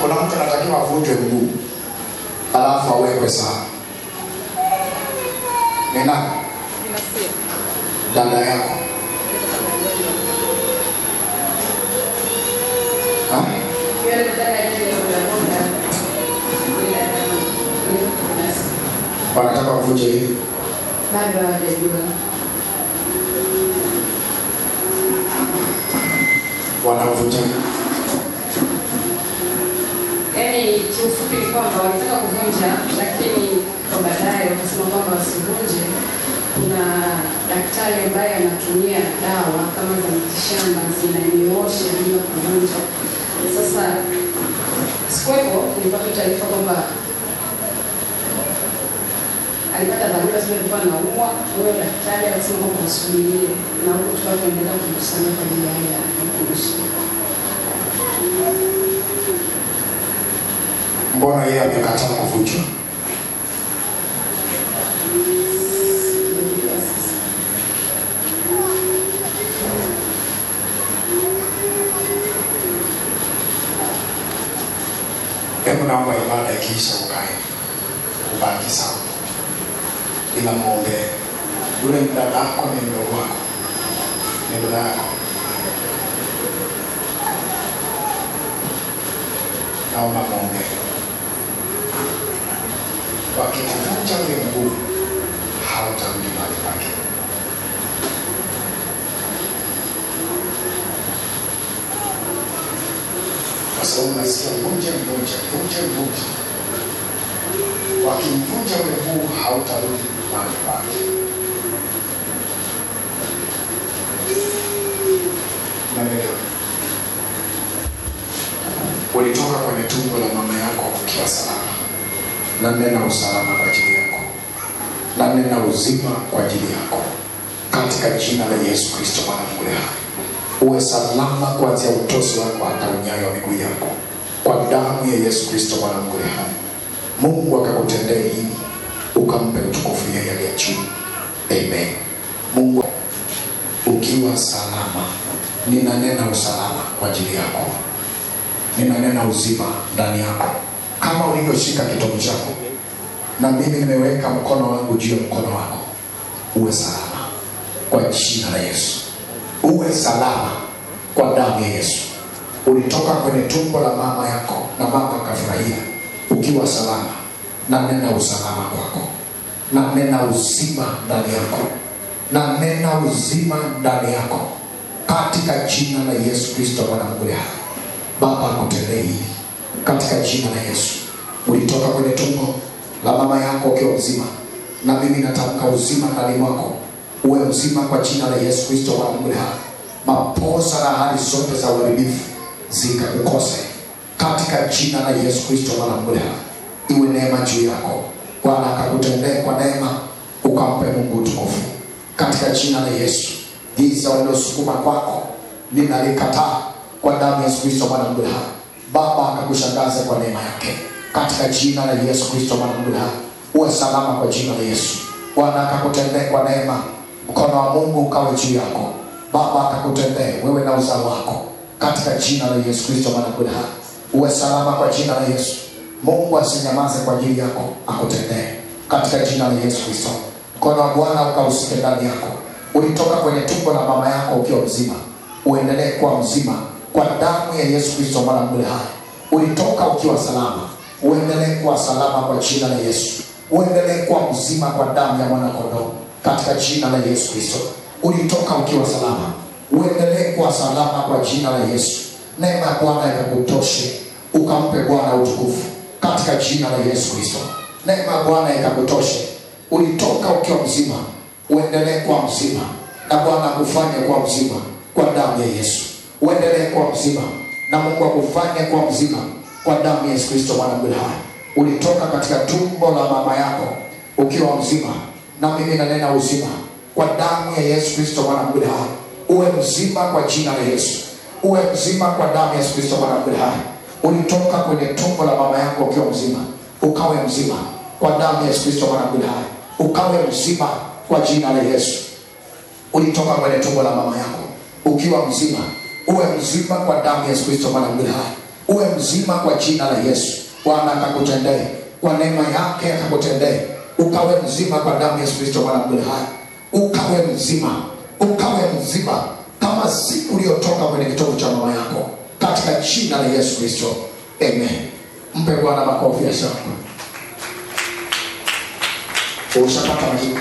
Kuna mtu anatakiwa avunjwe mguu alafu awekwe sawa. Ni nani? Dada yako. Wanataka kuvunja hivi. Bado hawajajua. Wanavunja. Yaani kiufupi ni kwamba walitaka kuvunja, lakini kwa baadaye wakasema kwamba wasivunje. Kuna daktari ambaye anatumia dawa kama za mitishamba zinanyoosha bila kuvunja. Sasa sikuwepo, nilipata taarifa kwamba alipata dharura sio alikuwa anaumwa. Huyo daktari alisema kwamba usubirie na huko tukaendelea kukusanya kwa ajili ya kuishi. Mbona yeye amekataa kuvunja? Hebu naomba ibada ikiisha ukae. Ubaki sawa. Ila muombe. Yule mdada wako ni mdogo wako. Ni dada yako. Naomba muombe. Wakikuvunja ule mguu, hautarudi mahali pake. Kwa sababu nasikia vunja. Wakimvunja ule mguu, hautarudi mahali pake. Unaelewa? Ulitoka kwenye tumbo la mama yako ukiwa salama. Na nena usalama kwa ajili yako. Na nena uzima kwa ajili yako. Katika jina la Yesu Kristo Bwana Mungu hai. Uwe salama kuanzia utosi wako hata unyayo wa miguu yako. Kwa damu ya Yesu Kristo Bwana Mungu hai. Mungu akakutendea hili, ukampe utukufu yeye aliye juu. Amen. Mungu ukiwa salama, ninanena usalama kwa ajili yako. Ninanena uzima ndani yako. Kama ulivyoshika kitovu chako na mimi nimeweka mkono wangu juu ya mkono wako, uwe salama kwa jina la Yesu. Uwe salama kwa damu ya Yesu. Ulitoka kwenye tumbo la mama yako na mama akafurahia ukiwa salama. Na nena usalama kwako. Na nena uzima ndani yako. Na nena uzima ndani yako katika jina la Yesu Kristo Bwana Mungu hai. Baba akutendee hili katika jina la Yesu. Ulitoka kwenye tumbo la mama yako ukiwa mzima, na mimi natamka uzima ndani mwako. Uwe mzima kwa jina la Yesu Kristo Bwana Mungu hai. Mapoza na hali zote za uharibifu zikakukose katika jina la Yesu Kristo Bwana Mungu hai. Iwe neema juu yako. Bwana akakutendee kwa neema, ukampe Mungu utukufu katika jina la Yesu. Giza walilosukuma kwako ninalikataa kwa damu ya Yesu Kristo Bwana Mungu hai. Baba akakushangaze kwa neema yake katika jina la Yesu Kristo Bwana Mungu hai. Uwe salama kwa jina la Yesu. Bwana akakutendee kwa neema, mkono wa Mungu ukawe juu yako. Baba akakutendee wewe na uzao wako katika jina la Yesu Kristo Bwana Mungu hai. Uwe salama kwa jina la Yesu. Mungu asinyamaze kwa ajili yako, akutendee katika jina la Yesu Kristo. Mkono wa Bwana ukahusike ndani yako. Ulitoka kwenye tumbo la mama yako ukiwa mzima, uendelee kuwa mzima kwa damu ya Yesu Kristo Bwana Mungu hai. Ulitoka ukiwa salama, uendelee kuwa salama kwa jina la Yesu. Uendelee kuwa mzima kwa damu ya mwana kondoo katika jina la Yesu Kristo. Ulitoka ukiwa salama, uendelee kuwa salama kwa jina la Yesu. Neema ya Bwana ikakutoshe, ukampe Bwana utukufu katika jina la Yesu Kristo. Neema ya Bwana ikakutoshe. Ulitoka ukiwa mzima, uendelee kuwa mzima na Bwana akufanye kuwa mzima kwa damu ya Yesu. Uendelee kuwa mzima na Mungu akufanye kuwa mzima kwa damu ya Yesu Kristo Bwana Mungu hai. Ulitoka katika tumbo la mama yako ukiwa mzima, na mimi nanena uzima kwa damu ya Yesu Kristo Bwana Mungu hai. Uwe mzima kwa jina la Yesu. Uwe mzima kwa damu ya Yesu Kristo Bwana Mungu hai. Ulitoka kwenye tumbo la mama yako ukiwa mzima, ukawe mzima kwa damu ya Yesu Kristo Bwana Mungu hai. Ukawe mzima kwa jina la Yesu. Ulitoka kwenye tumbo la mama yako ukiwa mzima, uwe mzima kwa damu ya Yesu Kristo mwana wa Mungu hai. Uwe mzima kwa jina la Yesu. Bwana atakutendea kwa neema yake, atakutendea ukawe mzima kwa damu ya Yesu Kristo mwana wa Mungu hai. Ukawe mzima, ukawe mzima kama siku uliyotoka kwenye kitovu cha mama yako, katika jina la Yesu Kristo. Amen. Mpe Bwana makofi ya shangwe. Ushapata majibu.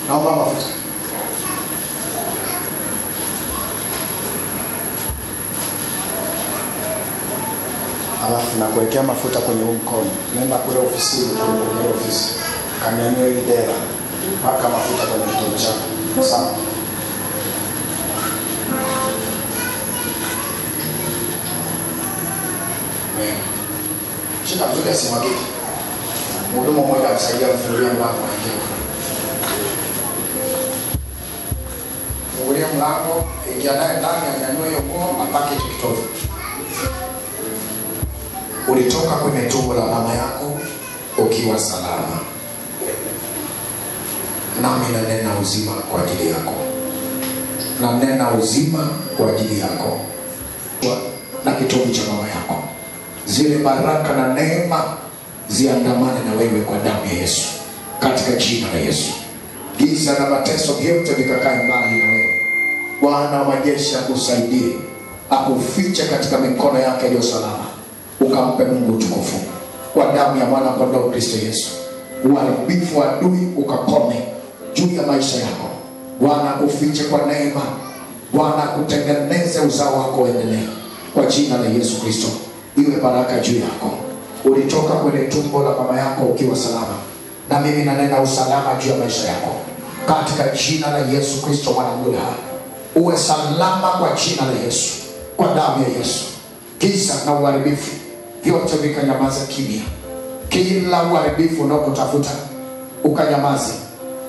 Naomba mafuta. Alafu na kuwekea mafuta kwenye huu mkono. Nenda kule ofisini, kwenye ofisi. Kanyanyue ile dera. Paka mafuta kwenye mkono chako. Sawa. Shika vizuri asimwagike. Mhudumu mmoja akusaidia kufungulia mlango wa nje. Fungulia mlango, ingia naye ndani, anyanyue hiyo nguo, apake kitovu. Ulitoka kwenye tumbo la mama yako ukiwa salama. Nami nanena uzima kwa ajili yako. Nanena uzima kwa ajili yako. Na kitovu cha mama yako. Zile baraka na neema ziandamane na wewe kwa damu ya Yesu. Katika jina la Yesu. Giza na mateso vyote vikakae mbali na wewe. Bwana wa majeshi akusaidie, akufiche katika mikono yake iliyo salama. Ukampe Mungu utukufu kwa damu ya mwana kondoo Kristo Yesu. Uharibifu wa adui ukakome juu ya maisha yako. Bwana akufiche kwa neema. Bwana akutengeneze uzao wako uendelee kwa jina la Yesu Kristo. Iwe baraka juu yako. Ulitoka kwenye tumbo la mama yako ukiwa salama, na mimi nanena usalama juu ya maisha yako katika jina la Yesu Kristo mwana wa Mungu hai. Uwe salama kwa jina la Yesu, kwa damu ya Yesu. Giza na uharibifu vyote vikanyamaza kimya. Kila uharibifu unaokutafuta ukanyamaze,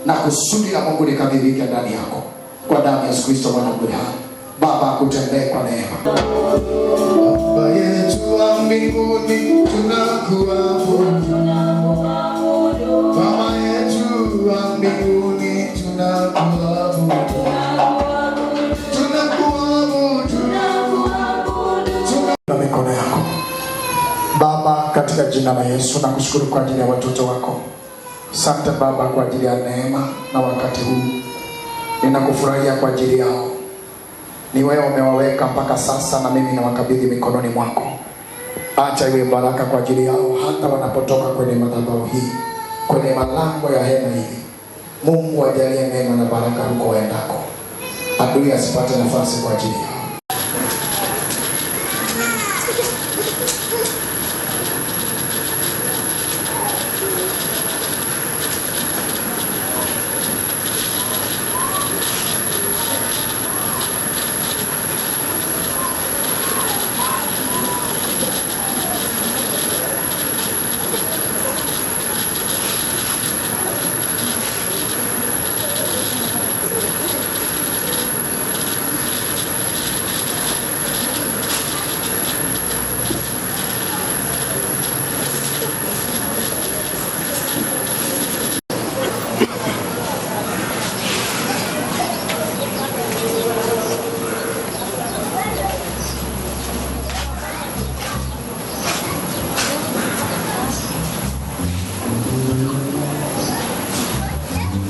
na kusudi la Mungu likamilike ndani yako kwa damu ya Yesu Kristo mwana wa Mungu hai. Baba akutendee kwa neema. Baba yetu wa mbinguni tunakuabudu. Baba yetu wa mbinguni tunakuabudu. Na mikono yako Baba, katika jina la Yesu nakushukuru kwa ajili ya watoto wako. Asante Baba kwa ajili ya neema na wakati huu. Ninakufurahia kwa ajili yao. Ni wewe umewaweka mpaka sasa, na mimi nawakabidhi mikononi mwako. Acha iwe baraka kwa ajili yao hata wanapotoka kwenye madhabahu hii, kwenye malango ya hema hili. Mungu ajalie neema na baraka huko waendako. Adui asipate nafasi kwa ajili yao.